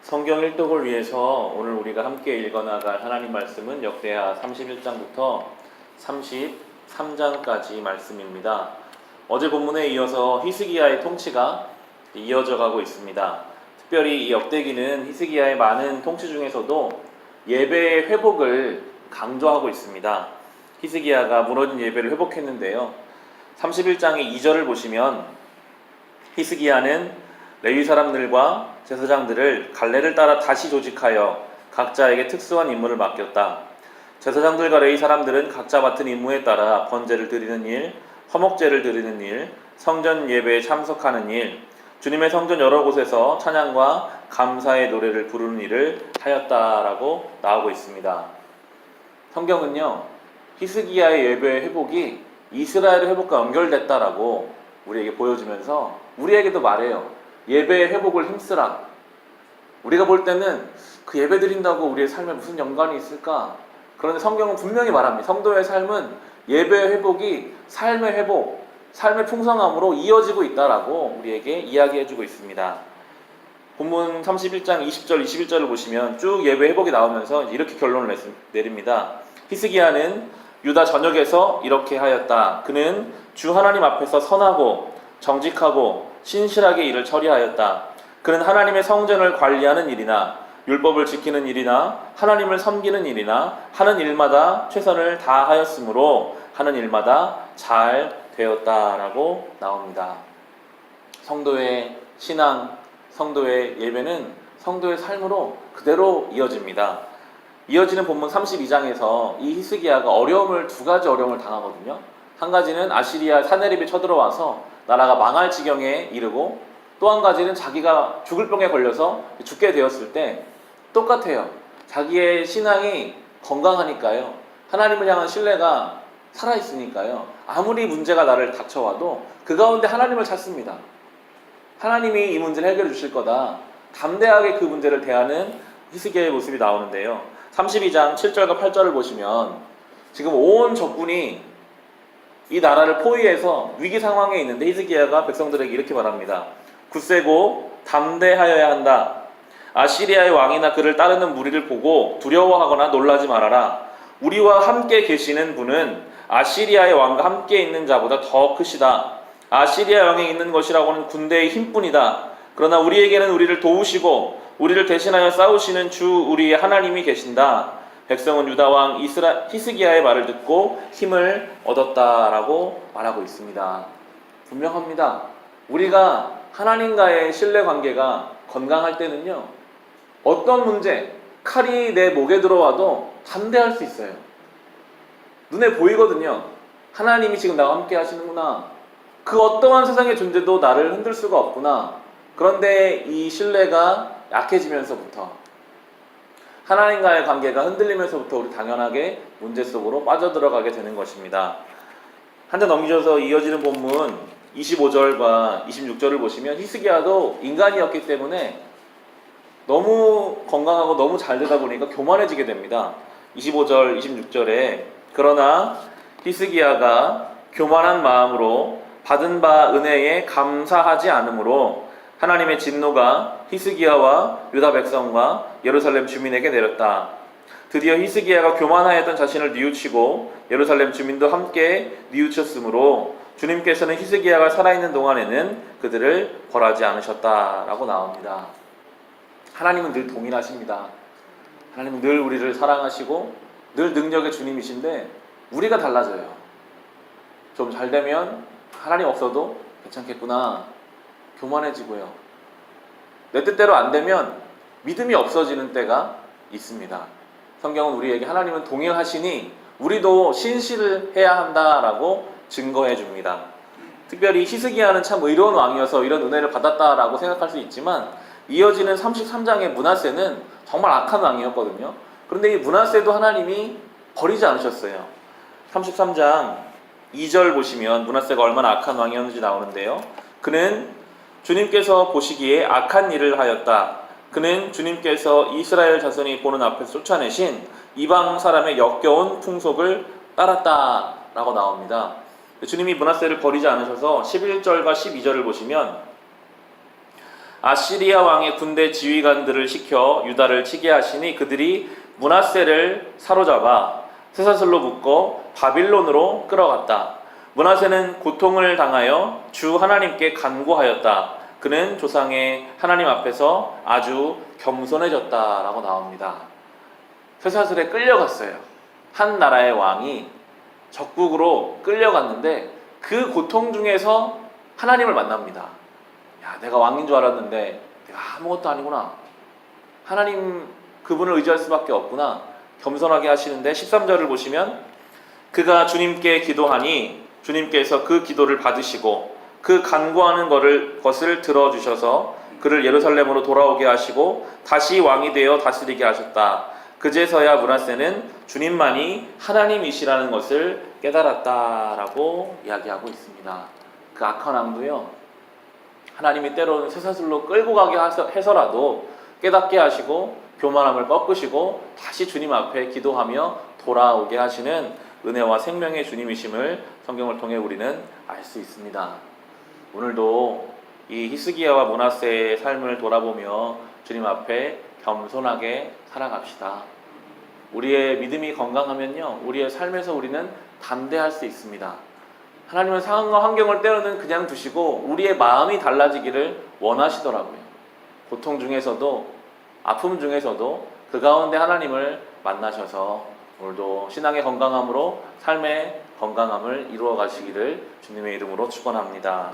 성경 일독을 위해서 오늘 우리가 함께 읽어나갈 하나님 말씀은 역대하 31장부터 33장까지 말씀입니다. 어제 본문에 이어서 히스기야의 통치가 이어져 가고 있습니다. 특별히 이 역대기는 히스기야의 많은 통치 중에서도 예배의 회복을 강조하고 있습니다. 히스기야가 무너진 예배를 회복했는데요. 31장의 2절을 보시면 히스기야는 레위 사람들과 제사장들을 갈래를 따라 다시 조직하여 각자에게 특수한 임무를 맡겼다. 제사장들과 레위 사람들은 각자 맡은 임무에 따라 번제를 드리는 일, 화목제를 드리는 일, 성전 예배에 참석하는 일, 주님의 성전 여러 곳에서 찬양과 감사의 노래를 부르는 일을 하였다라고 나오고 있습니다. 성경은요, 히스기야의 예배의 회복이 이스라엘의 회복과 연결됐다라고 우리에게 보여주면서 우리에게도 말해요. 예배의 회복을 힘쓰라. 우리가 볼 때는 그 예배 드린다고 우리의 삶에 무슨 연관이 있을까? 그런데 성경은 분명히 말합니다. 성도의 삶은 예배의 회복이 삶의 회복, 삶의 풍성함으로 이어지고 있다라고 우리에게 이야기해주고 있습니다. 본문 31장 20절, 21절을 보시면 쭉 예배 회복이 나오면서 이렇게 결론을 내립니다. 히스기야는 유다 전역에서 이렇게 하였다. 그는 주 하나님 앞에서 선하고 정직하고 신실하게 일을 처리하였다. 그는 하나님의 성전을 관리하는 일이나 율법을 지키는 일이나 하나님을 섬기는 일이나 하는 일마다 최선을 다하였으므로 하는 일마다 잘 되었다라고 나옵니다. 성도의 신앙, 성도의 예배는 성도의 삶으로 그대로 이어집니다. 이어지는 본문 32장에서 이 히스기야가 두 가지 어려움을 당하거든요. 한 가지는 아시리아 사네립이 쳐들어와서 나라가 망할 지경에 이르고, 또 한 가지는 자기가 죽을 병에 걸려서 죽게 되었을 때 똑같아요. 자기의 신앙이 건강하니까요. 하나님을 향한 신뢰가 살아있으니까요. 아무리 문제가 나를 닥쳐와도 그 가운데 하나님을 찾습니다. 하나님이 이 문제를 해결해 주실 거다. 담대하게 그 문제를 대하는 히스기야의 모습이 나오는데요. 32장 7절과 8절을 보시면 지금 온 적군이 이 나라를 포위해서 위기 상황에 있는데 히스기야가 백성들에게 이렇게 말합니다. 굳세고 담대하여야 한다. 아시리아의 왕이나 그를 따르는 무리를 보고 두려워하거나 놀라지 말아라. 우리와 함께 계시는 분은 아시리아의 왕과 함께 있는 자보다 더 크시다. 아시리아 왕에 있는 것이라고는 군대의 힘뿐이다. 그러나 우리에게는 우리를 도우시고 우리를 대신하여 싸우시는 주 우리의 하나님이 계신다. 백성은 유다 왕 히스기야의 말을 듣고 힘을 얻었다라고 말하고 있습니다. 분명합니다. 우리가 하나님과의 신뢰관계가 건강할 때는요, 어떤 문제, 칼이 내 목에 들어와도 담대할 수 있어요. 눈에 보이거든요. 하나님이 지금 나와 함께 하시는구나. 그 어떠한 세상의 존재도 나를 흔들 수가 없구나. 그런데 이 신뢰가 약해지면서부터, 하나님과의 관계가 흔들리면서부터 우리 당연하게 문제 속으로 빠져들어가게 되는 것입니다. 한 장 넘기셔서 이어지는 본문 25절과 26절을 보시면 히스기야도 인간이었기 때문에 너무 건강하고 너무 잘 되다 보니까 교만해지게 됩니다. 25절, 26절에 그러나 히스기야가 교만한 마음으로 받은 바 은혜에 감사하지 않으므로 하나님의 진노가 히스기야와 유다 백성과 예루살렘 주민에게 내렸다. 드디어 히스기야가 교만하였던 자신을 뉘우치고 예루살렘 주민도 함께 뉘우쳤으므로 주님께서는 히스기야가 살아있는 동안에는 그들을 벌하지 않으셨다라고 나옵니다. 하나님은 늘 동일하십니다. 하나님은 늘 우리를 사랑하시고 늘 능력의 주님이신데 우리가 달라져요. 좀 잘 되면 하나님 없어도 괜찮겠구나, 교만해지고요. 내 뜻대로 안 되면 믿음이 없어지는 때가 있습니다. 성경은 우리에게 하나님은 동일하시니 우리도 신실을 해야 한다라고 증거해 줍니다. 특별히 히스기야는 참 의로운 왕이어서 이런 은혜를 받았다라고 생각할 수 있지만, 이어지는 33장의 므낫세는 정말 악한 왕이었거든요. 그런데 이 므낫세도 하나님이 버리지 않으셨어요. 33장 2절 보시면 므낫세가 얼마나 악한 왕이었는지 나오는데요. 그는 주님께서 보시기에 악한 일을 하였다. 그는 주님께서 이스라엘 자손이 보는 앞에서 쫓아내신 이방 사람의 역겨운 풍속을 따랐다 라고 나옵니다. 주님이 므낫세를 버리지 않으셔서 11절과 12절을 보시면 아시리아 왕의 군대 지휘관들을 시켜 유다를 치게 하시니 그들이 므낫세를 사로잡아 쇠사슬로 묶어 바빌론으로 끌어갔다. 므낫세는 고통을 당하여 주 하나님께 간구하였다. 그는 조상의 하나님 앞에서 아주 겸손해졌다라고 나옵니다. 쇠사슬에 끌려갔어요. 한 나라의 왕이 적국으로 끌려갔는데 그 고통 중에서 하나님을 만납니다. 야, 내가 왕인 줄 알았는데 내가 아무것도 아니구나. 하나님 그분을 의지할 수밖에 없구나. 겸손하게 하시는데 13절을 보시면 그가 주님께 기도하니 주님께서 그 기도를 받으시고 그 간구하는 것을 들어주셔서 그를 예루살렘으로 돌아오게 하시고 다시 왕이 되어 다스리게 하셨다. 그제서야 므낫세는 주님만이 하나님이시라는 것을 깨달았다라고 이야기하고 있습니다. 그 악한 왕도요, 하나님이 때로는 쇠사슬로 끌고 가게 해서라도 깨닫게 하시고 교만함을 꺾으시고 다시 주님 앞에 기도하며 돌아오게 하시는 은혜와 생명의 주님이심을 성경을 통해 우리는 알 수 있습니다. 오늘도 이 히스기야와 므낫세의 삶을 돌아보며 주님 앞에 겸손하게 살아갑시다. 우리의 믿음이 건강하면요, 우리의 삶에서 우리는 담대할 수 있습니다. 하나님은 상황과 환경을 때로는 그냥 두시고 우리의 마음이 달라지기를 원하시더라고요. 고통 중에서도, 아픔 중에서도 그 가운데 하나님을 만나셔서 오늘도 신앙의 건강함으로 삶의 건강함을 이루어 가시기를 주님의 이름으로 축원합니다.